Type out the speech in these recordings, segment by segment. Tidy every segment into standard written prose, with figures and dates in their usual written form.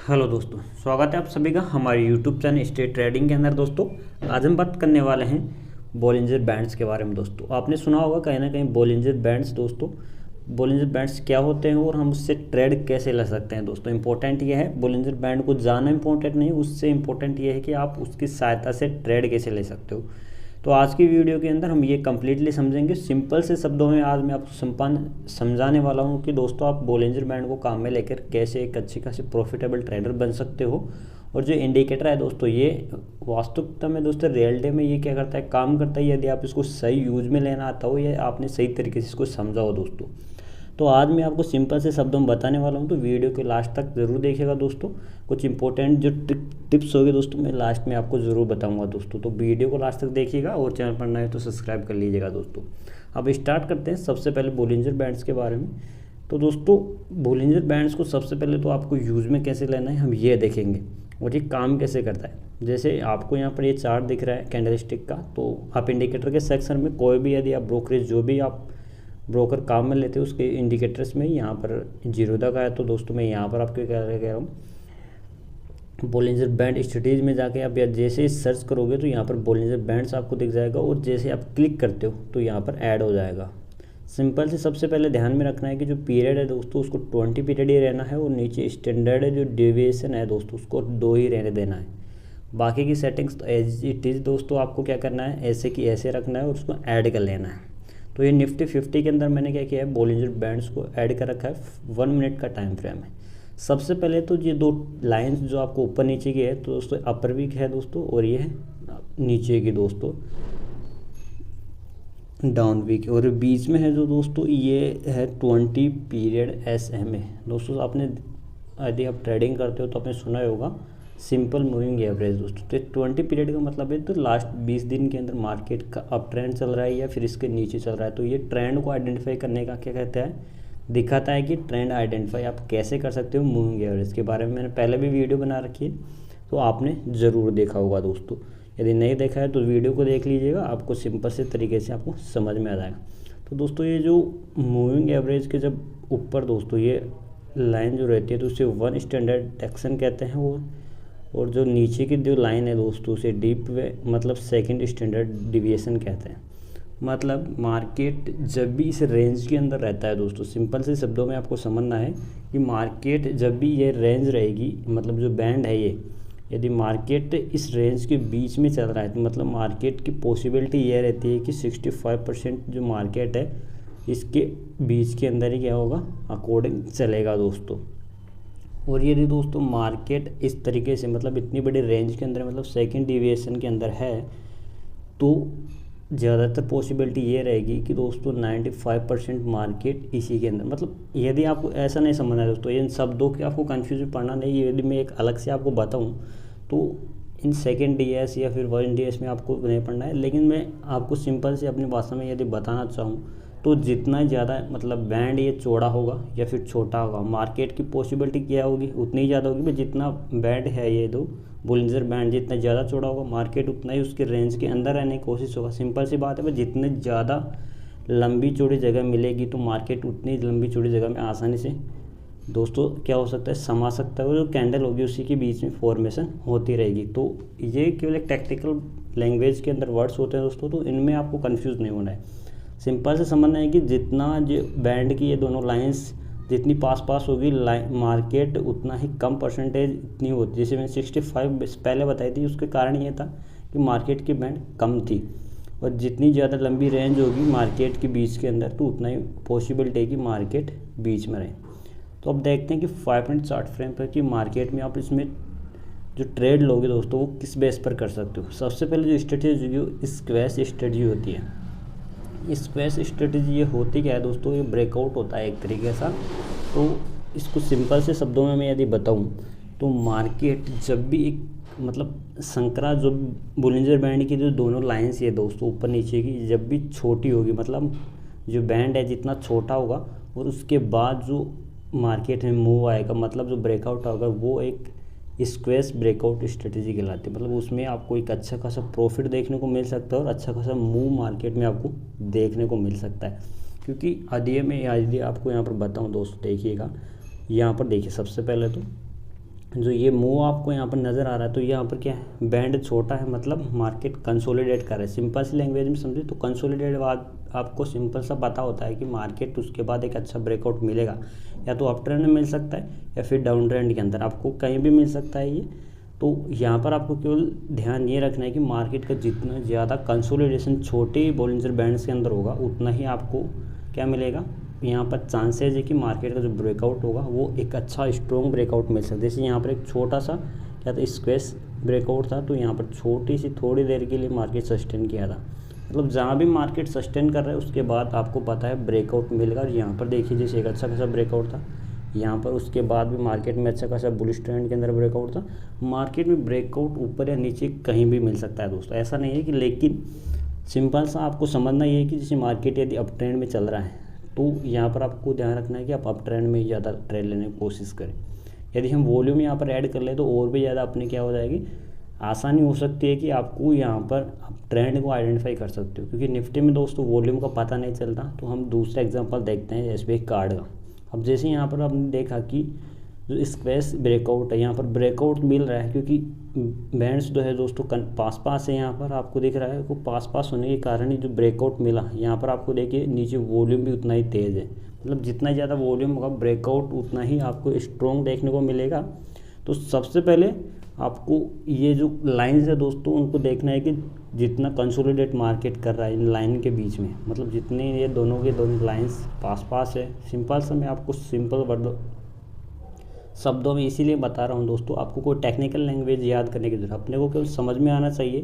Hello दोस्तों, स्वागत है आप सभी का हमारे यूट्यूब चैनल स्टे ट्रेडिंग के अंदर। दोस्तों आज हम बात करने वाले हैं बॉलिंजर बैंड्स के बारे में। दोस्तों आपने सुना होगा कहीं ना कहीं बॉलिंजर बैंड्स। दोस्तों बॉलिंजर बैंड्स क्या होते हैं और हम उससे ट्रेड कैसे ले सकते हैं। दोस्तों इंपॉर्टेंट ये है, बॉलिंजर बैंड को जानना इंपॉर्टेंट नहीं, उससे इंपॉर्टेंट ये है कि आप उसकी सहायता से ट्रेड कैसे ले सकते हो। तो आज की वीडियो के अंदर हम ये कम्प्लीटली समझेंगे। सिंपल से शब्दों में आज मैं आपको समझाने वाला हूँ कि दोस्तों आप बॉलिंजर बैंड को काम में लेकर कैसे एक अच्छी खासी प्रॉफिटेबल ट्रेडर बन सकते हो। और जो इंडिकेटर है दोस्तों, ये वास्तविकता में दोस्तों रियलिटी में ये क्या करता है, काम करता है यदि आप इसको सही यूज में लेना आता हो या आपने सही तरीके से इसको समझा हो दोस्तों। तो आज मैं आपको सिंपल से शब्दों में बताने वाला हूँ, तो वीडियो के लास्ट तक ज़रूर देखिएगा दोस्तों। कुछ इंपॉर्टेंट जो टिप्स होगी दोस्तों मैं लास्ट में आपको ज़रूर बताऊँगा दोस्तों। तो वीडियो को लास्ट तक देखिएगा और चैनल पर नए हो तो सब्सक्राइब कर लीजिएगा दोस्तों। अब स्टार्ट करते हैं सबसे पहले बॉलिंजर बैंड्स के बारे में। तो दोस्तों बॉलिंजर बैंड्स को सबसे पहले तो आपको यूज़ में कैसे लेना है हम ये देखेंगे और ये काम कैसे करता है। जैसे आपको यहाँ पर ये चार्ट दिख रहा है कैंडलस्टिक का, तो आप इंडिकेटर के सेक्शन में कोई भी यदि आप ब्रोकरेज जो भी आप ब्रोकर काम में लेते हैं उसके इंडिकेटर्स में यहाँ पर जीरोदा का है। तो दोस्तों मैं यहाँ पर आपको क्या कह रहा हूँ, बॉलिंजर बैंड स्ट्रेटेजी में जाके आप जैसे ही सर्च करोगे तो यहाँ पर बॉलिंजर बैंड्स आपको दिख जाएगा और जैसे आप क्लिक करते हो तो यहाँ पर ऐड हो जाएगा। सिंपल से सबसे पहले ध्यान में रखना है कि जो पीरियड है दोस्तों उसको 20 पीरियड ही रहना है और नीचे स्टैंडर्ड है जो डेविएशन है दोस्तों उसको 2 ही रहने देना है। बाकी की सेटिंग्स तो एज इट इज़ दोस्तों आपको क्या करना है, ऐसे की ऐसे रखना है और उसको ऐड कर लेना है। तो ये निफ्टी 50 के अंदर मैंने क्या किया है, बॉलिंजर बैंड्स को ऐड कर रखा है। 1 मिनट का टाइम फ्रेम है। सबसे पहले तो ये 2 लाइंस जो आपको ऊपर नीचे की है तो दोस्तों अपर वीक है दोस्तों और ये है नीचे की दोस्तों डाउन वीक, और बीच में है जो दोस्तों ये है 20 पीरियड SMA। दोस्तों आपने यदि आप ट्रेडिंग करते हो तो आपने सुना ही होगा सिंपल मूविंग एवरेज दोस्तों। तो 20 पीरियड का मतलब है तो लास्ट 20 दिन के अंदर मार्केट का अप ट्रेंड चल रहा है या फिर इसके नीचे चल रहा है। तो ये ट्रेंड को आइडेंटिफाई करने का क्या कहता है, दिखाता है कि ट्रेंड आइडेंटिफाई आप कैसे कर सकते हो मूविंग एवरेज के बारे में मैंने पहले भी वीडियो बना रखी है, तो आपने ज़रूर देखा होगा दोस्तों। यदि नहीं देखा है तो वीडियो को देख लीजिएगा, आपको सिंपल से तरीके से आपको समझ में आ जाएगा। तो दोस्तों ये जो मूविंग एवरेज के जब ऊपर दोस्तों ये लाइन जो रहती है तो उसे 1 स्टैंडर्ड डेविएशन कहते हैं वो, और जो नीचे की जो लाइन है दोस्तों उसे डीप वे मतलब 2nd स्टैंडर्ड डिविएशन कहते हैं। मतलब मार्केट जब भी इस रेंज के अंदर रहता है दोस्तों, सिंपल से शब्दों में आपको समझना है कि मार्केट जब भी ये रेंज रहेगी, मतलब जो बैंड है ये, यदि मार्केट इस रेंज के बीच में चल रहा है तो मतलब मार्केट की पॉसिबिलिटी ये रहती है कि 65% जो मार्केट है इसके बीच के अंदर ही क्या होगा, अकॉर्डिंग चलेगा दोस्तों। और यदि दोस्तों मार्केट इस तरीके से मतलब इतनी बड़ी रेंज के अंदर मतलब 2nd डिविएशन के अंदर है तो ज़्यादातर पॉसिबिलिटी ये रहेगी कि दोस्तों 95% मार्केट इसी के अंदर, मतलब यदि आपको ऐसा नहीं समझना है दोस्तों, इन शब्दों के आपको कन्फ्यूज पढ़ना नहीं। यदि मैं एक अलग से आपको बताऊं तो इन 2nd DS या फिर 1 DS में आपको नहीं पढ़ना है, लेकिन मैं आपको सिंपल से अपनी भाषा में यदि बताना चाहूँ तो जितना ज़्यादा मतलब बैंड ये चौड़ा होगा या फिर छोटा होगा, मार्केट की पॉसिबिलिटी क्या होगी उतनी ही ज़्यादा होगी। भाई जितना बैंड है ये दो बॉलिंजर बैंड जितना ज़्यादा चौड़ा होगा मार्केट उतना ही उसके रेंज के अंदर रहने की कोशिश होगा। सिंपल सी बात है भाई, जितनी ज़्यादा लंबी चौड़ी जगह मिलेगी तो मार्केट उतनी लंबी चौड़ी जगह में आसानी से दोस्तों क्या हो सकता है, समा सकता है। वो जो कैंडल होगी उसी के बीच में फॉर्मेशन होती रहेगी। तो ये केवल एक टेक्निकल लैंग्वेज के अंदर वर्ड्स होते हैं दोस्तों, तो इनमें आपको कन्फ्यूज़ नहीं होना है। सिंपल से समझना है कि जितना जो बैंड की ये दोनों लाइंस जितनी पास पास होगी मार्केट उतना ही कम परसेंटेज इतनी होती। जैसे मैंने 65 पहले बताई थी, उसके कारण ये था कि मार्केट की बैंड कम थी, और जितनी ज़्यादा लंबी रेंज होगी मार्केट के बीच के अंदर तो उतना ही पॉसिबिलिटी है कि मार्केट बीच में रहे। तो अब देखते हैं कि 5 मिनट चार्ट फ्रेम पर कि मार्केट में आप इसमें जो ट्रेड लोगे दोस्तों वो किस बेस पर कर सकते हो। सबसे पहले जो स्ट्रेटेजी होगी स्क्वैश स्ट्रेटेजी होती है। स्क्वैश स्ट्रेटेजी ये होती क्या है दोस्तों, ये ब्रेकआउट होता है एक तरीके सा। तो इसको सिंपल से शब्दों में मैं यदि बताऊं तो मार्केट जब भी एक मतलब संकरा जो बॉलिंजर बैंड की जो दोनों लाइंस ये दोस्तों ऊपर नीचे की जब भी छोटी होगी, मतलब जो बैंड है जितना छोटा होगा और उसके बाद जो मार्केट में मूव आएगा, मतलब जो ब्रेकआउट होगा वो एक स्क्वैश ब्रेकआउट स्ट्रेटेजी कहलाती है। मतलब उसमें आपको एक अच्छा खासा प्रॉफिट देखने को मिल सकता है और अच्छा खासा मूव मार्केट में आपको देखने को मिल सकता है। क्योंकि यदि आपको यहाँ पर बताऊँ दोस्तों, देखिएगा यहाँ पर देखिए सबसे पहले तो जो ये मूव आपको यहाँ पर नज़र आ रहा है, तो यहाँ पर क्या है, बैंड छोटा है, मतलब मार्केट कंसोलिडेट कर रहा है। सिंपल सी लैंग्वेज में समझे तो कंसोलिडेट बाद आपको सिंपल सा पता होता है कि मार्केट उसके बाद एक अच्छा ब्रेकआउट मिलेगा, या तो अप ट्रेंड में मिल सकता है या फिर डाउन ट्रेंड के अंदर आपको कहीं भी मिल सकता है ये। तो यहाँ पर आपको केवल ध्यान ये रखना है कि मार्केट का जितना ज़्यादा कंसोलिडेशन छोटे बॉलिंजर बैंड्स के अंदर होगा, उतना ही आपको क्या मिलेगा, यहाँ पर चांसेस है कि मार्केट का जो ब्रेकआउट होगा वो एक अच्छा स्ट्रॉन्ग ब्रेकआउट मिल सकता है। जैसे यहाँ पर एक छोटा सा क्या था, स्क्वेस ब्रेकआउट था, तो यहाँ पर छोटी सी थोड़ी देर के लिए मार्केट सस्टेन किया था। मतलब जहाँ भी मार्केट सस्टेन कर रहा है उसके बाद आपको पता है ब्रेकआउट मिलेगा। और यहाँ पर देखिए जैसे एक अच्छा खासा ब्रेकआउट था यहाँ पर, उसके बाद भी मार्केट में अच्छा खासा बुलिश ट्रेंड के अंदर ब्रेकआउट था। मार्केट में ब्रेकआउट ऊपर या नीचे कहीं भी मिल सकता है दोस्तों, ऐसा नहीं है कि, लेकिन सिंपल सा आपको समझना ये है कि जैसे मार्केट यदि अप ट्रेंड में चल रहा है तो यहाँ पर आपको ध्यान रखना है कि आप अप ट्रेंड में ज़्यादा ट्रेड लेने की कोशिश करें। यदि हम वॉल्यूम यहाँ पर ऐड कर लें तो और भी ज़्यादा अपने क्या हो जाएगी, आसानी हो सकती है कि आपको यहाँ पर आप ट्रेंड को आइडेंटिफाई कर सकते हो। क्योंकि निफ्टी में दोस्तों वॉल्यूम का पता नहीं चलता। तो हम दूसरा एग्जांपल देखते हैं SBI कार्ड का। अब जैसे यहाँ पर आपने देखा कि जो स्क्वेस ब्रेकआउट है, यहाँ पर ब्रेकआउट मिल रहा है क्योंकि बैंड्स जो है दोस्तों पास पास है। यहाँ पर आपको दिख रहा है वो पास पास होने के कारण ही जो ब्रेकआउट मिला, यहाँ पर आपको देखिए नीचे वॉल्यूम भी उतना ही तेज़ है। मतलब जितना ज़्यादा वॉल्यूम होगा ब्रेकआउट उतना ही आपको स्ट्रॉन्ग देखने को मिलेगा। तो सबसे पहले आपको ये जो लाइन्स है दोस्तों उनको देखना है कि जितना कंसोलिडेट मार्केट कर रहा है इन लाइन के बीच में, मतलब जितने ये दोनों के दोनों लाइन्स पास पास है। सिंपल सा मैं आपको सिंपल शब्दों में इसीलिए बता रहा हूँ दोस्तों, आपको कोई टेक्निकल लैंग्वेज याद करने की जरूरत, अपने को केवल समझ में आना चाहिए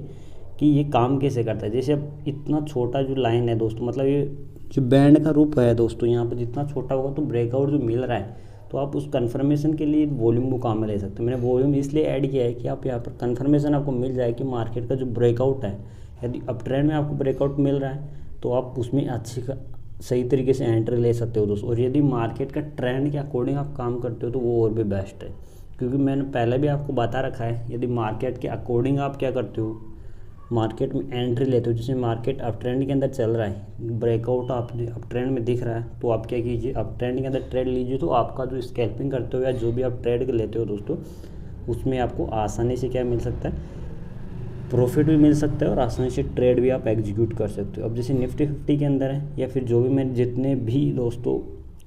कि ये काम कैसे करता है। जैसे अब इतना छोटा जो लाइन है दोस्तों, मतलब ये जो बैंड का रूप है दोस्तों, यहाँ पर जितना छोटा होगा तो ब्रेकआउट जो मिल रहा है, तो आप उस कन्फर्मेशन के लिए वॉल्यूम को काम में ले सकते हैं। मैंने वॉल्यूम इसलिए ऐड किया है कि आप यहाँ पर कन्फर्मेशन आपको मिल जाए कि मार्केट का जो ब्रेकआउट है, यदि अप ट्रेंड में आपको ब्रेकआउट मिल रहा है तो आप उसमें सही तरीके से एंट्री ले सकते हो दोस्तों। और यदि मार्केट का ट्रेंड के अकॉर्डिंग आप काम करते हो तो वो और भी बेस्ट है। क्योंकि मैंने पहले भी आपको बता रखा है, यदि मार्केट के अकॉर्डिंग आप क्या करते हो, मार्केट में एंट्री लेते हो, जैसे मार्केट अप ट्रेंड के अंदर चल रहा है, ब्रेकआउट आपने अप ट्रेंड में दिख रहा है, तो आप क्या कीजिए, अप ट्रेंड के अंदर ट्रेड लीजिए। तो आपका जो स्कैल्पिंग करते हो या जो भी आप ट्रेड लेते हो दोस्तों, उसमें आपको आसानी से क्या मिल सकता है, प्रॉफिट भी मिल सकता है और आसानी से ट्रेड भी आप एग्जीक्यूट कर सकते हो। अब जैसे निफ्टी 50 के अंदर है या फिर जो भी मैंने जितने भी दोस्तों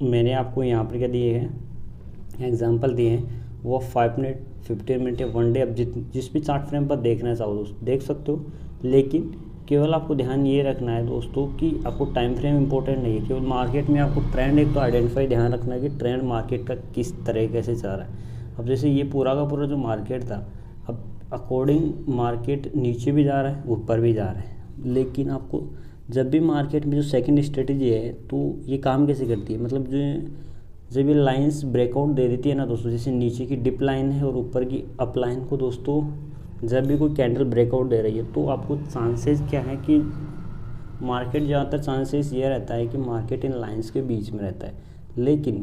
मैंने आपको यहाँ पर क्या दिए हैं एग्जांपल दिए हैं, वो 5 मिनट 15 मिनट या 1 डे आप जिस भी चार्ट फ्रेम पर देखना चाहो दोस्तों देख सकते हो। लेकिन केवल आपको ध्यान ये रखना है दोस्तों कि आपको टाइम फ्रेम इंपॉर्टेंट नहीं है, केवल मार्केट में आपको ट्रेंड एक तो आइडेंटिफाई ध्यान रखना है कि ट्रेंड मार्केट का किस तरीके से चल रहा है। अब जैसे ये पूरा का पूरा जो मार्केट था, अब अकॉर्डिंग मार्केट नीचे भी जा रहा है ऊपर भी जा रहा है, लेकिन आपको जब भी मार्केट में जो सेकंड स्ट्रेटेजी है तो ये काम कैसे करती है, मतलब जब ये लाइंस ब्रेकआउट दे देती है ना दोस्तों, जैसे नीचे की डिप लाइन है और ऊपर की अप लाइन को दोस्तों जब भी कोई कैंडल ब्रेकआउट दे रही है तो आपको चांसेस क्या है कि मार्केट ज़्यादातर चांसेस ये रहता है कि मार्केट इन लाइंस के बीच में रहता है। लेकिन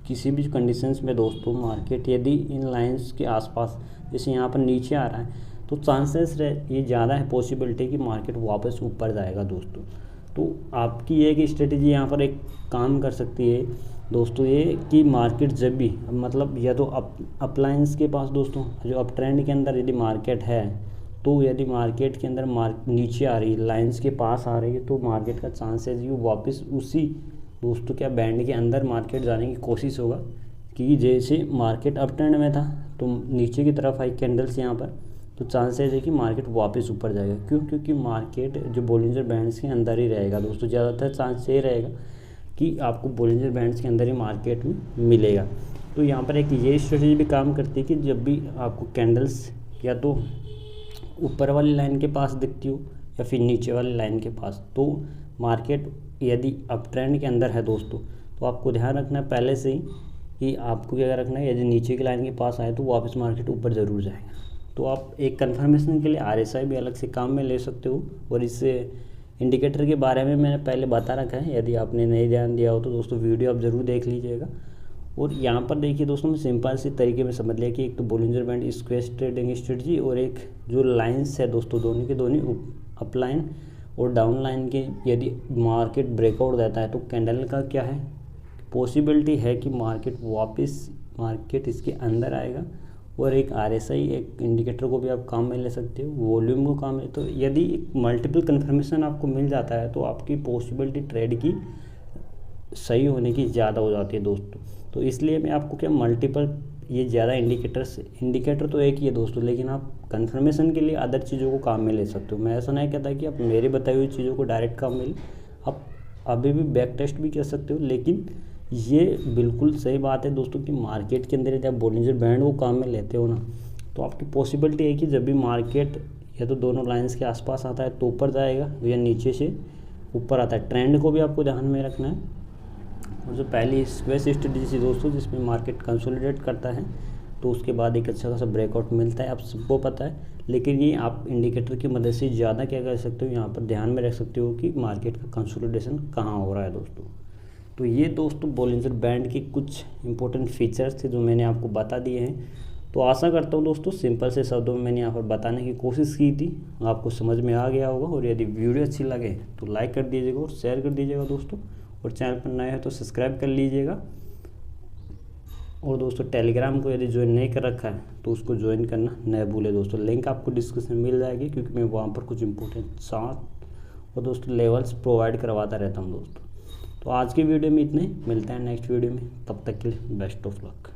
किसी भी कंडीशंस में दोस्तों मार्केट यदि इन लाइंस के आसपास जैसे यहाँ पर नीचे आ रहा है तो चांसेस ये ज़्यादा है पॉसिबिलिटी कि मार्केट वापस ऊपर जाएगा दोस्तों। तो आपकी ये एक स्ट्रेटेजी यहाँ पर एक काम कर सकती है दोस्तों, ये कि मार्केट जब भी मतलब या तो अपलाइंस के पास दोस्तों जो अप ट्रेंड के अंदर यदि मार्केट है, तो यदि मार्केट के अंदर नीचे आ रही है लाइंस के पास आ रही है तो मार्केट का चांसेस ये वापस उसी दोस्तों क्या बैंड के अंदर मार्केट जाने की कोशिश होगा। कि जैसे मार्केट अप ट्रेंड में था तो नीचे की तरफ आई कैंडल्स यहाँ पर, तो चांसेस है कि मार्केट वापस ऊपर जाएगा। क्यों? क्योंकि मार्केट जो बॉलिंजर बैंड्स के अंदर ही रहेगा दोस्तों, ज़्यादातर चांस ये रहेगा कि आपको बॉलिंजर बैंड्स के अंदर ही मार्केट में मिलेगा। तो यहाँ पर एक ये स्ट्रेटजी भी काम करती है कि जब भी आपको कैंडल्स या तो ऊपर वाली लाइन के पास दिखती हो या फिर नीचे वाली लाइन के पास, तो मार्केट यदि अप ट्रेंड के अंदर है दोस्तों तो आपको ध्यान रखना है पहले से ही कि आपको क्या रखना है, यदि नीचे की लाइन के पास आए तो वापस मार्केट ऊपर ज़रूर जाएगा। तो आप एक कन्फर्मेशन के लिए RSI भी अलग से काम में ले सकते हो। और इससे इंडिकेटर के बारे में मैंने पहले बता रखा है, यदि आपने नहीं ध्यान दिया हो तो दोस्तों वीडियो आप ज़रूर देख लीजिएगा। और यहाँ पर देखिए दोस्तों मैं सिंपल सी तरीके में समझ लिया कि एक तो Bollinger band squash trading strategy और एक जो लाइंस है दोस्तों दोनों के दोनों अप लाइन और डाउन लाइन के यदि मार्केट ब्रेकआउट देता है तो कैंडल का क्या है पॉसिबिलिटी है कि मार्केट वापस मार्केट इसके अंदर आएगा, और एक RSI एक इंडिकेटर को भी आप काम में ले सकते हो, वॉल्यूम को काम में। तो यदि मल्टीपल कन्फर्मेशन आपको मिल जाता है तो आपकी पॉसिबिलिटी ट्रेड की सही होने की ज़्यादा हो जाती है दोस्तों। तो इसलिए मैं आपको क्या मल्टीपल ये ज़्यादा इंडिकेटर तो एक ही है दोस्तों, लेकिन आप कंफर्मेशन के लिए अदर चीज़ों को काम में ले सकते हो। मैं ऐसा नहीं कहता कि आप मेरे बताई हुई चीज़ों को डायरेक्ट काम में, आप अभी भी बैक टेस्ट भी कर सकते हो, लेकिन ये बिल्कुल सही बात है दोस्तों कि मार्केट के अंदर यदि आप बोलिंजर बैंड को काम में लेते हो ना, तो आपकी पॉसिबिलिटी है कि जब भी मार्केट या तो दोनों लाइंस के आसपास आता है तो ऊपर जाएगा, या नीचे से ऊपर आता है। ट्रेंड को भी आपको ध्यान में रखना है। और जो पहली स्क्वेयर स्ट्रेटजी थी दोस्तों, जिसमें मार्केट कंसोलिडेट करता है तो उसके बाद एक अच्छा खासा ब्रेकआउट मिलता है, आप सबको पता है। लेकिन ये आप इंडिकेटर की मदद से ज़्यादा क्या कर सकते हो, यहाँ पर ध्यान में रख सकते हो कि मार्केट का कंसोलिडेशन कहाँ हो रहा है दोस्तों। तो ये दोस्तों बोलिंजर बैंड के कुछ इंपॉर्टेंट फीचर्स थे जो मैंने आपको बता दिए हैं। तो आशा करता हूँ दोस्तों सिंपल से शब्दों में मैंने यहाँ पर बताने की कोशिश की थी, आपको समझ में आ गया होगा। और यदि वीडियो अच्छी लगे तो लाइक कर दीजिएगा और शेयर कर दीजिएगा दोस्तों, और चैनल पर नए हैं तो सब्सक्राइब कर लीजिएगा। और दोस्तों टेलीग्राम को यदि ज्वाइन नहीं कर रखा है तो उसको ज्वाइन करना न भूलें दोस्तों, लिंक आपको डिस्क्रिप्शन में मिल जाएगी, क्योंकि मैं वहाँ पर कुछ इंपॉर्टेंट चार्ट और दोस्तों लेवल्स प्रोवाइड करवाता रहता हूँ दोस्तों। तो आज की वीडियो में इतना ही, मिलते हैं नेक्स्ट वीडियो में, तब तक के लिए बेस्ट ऑफ लक।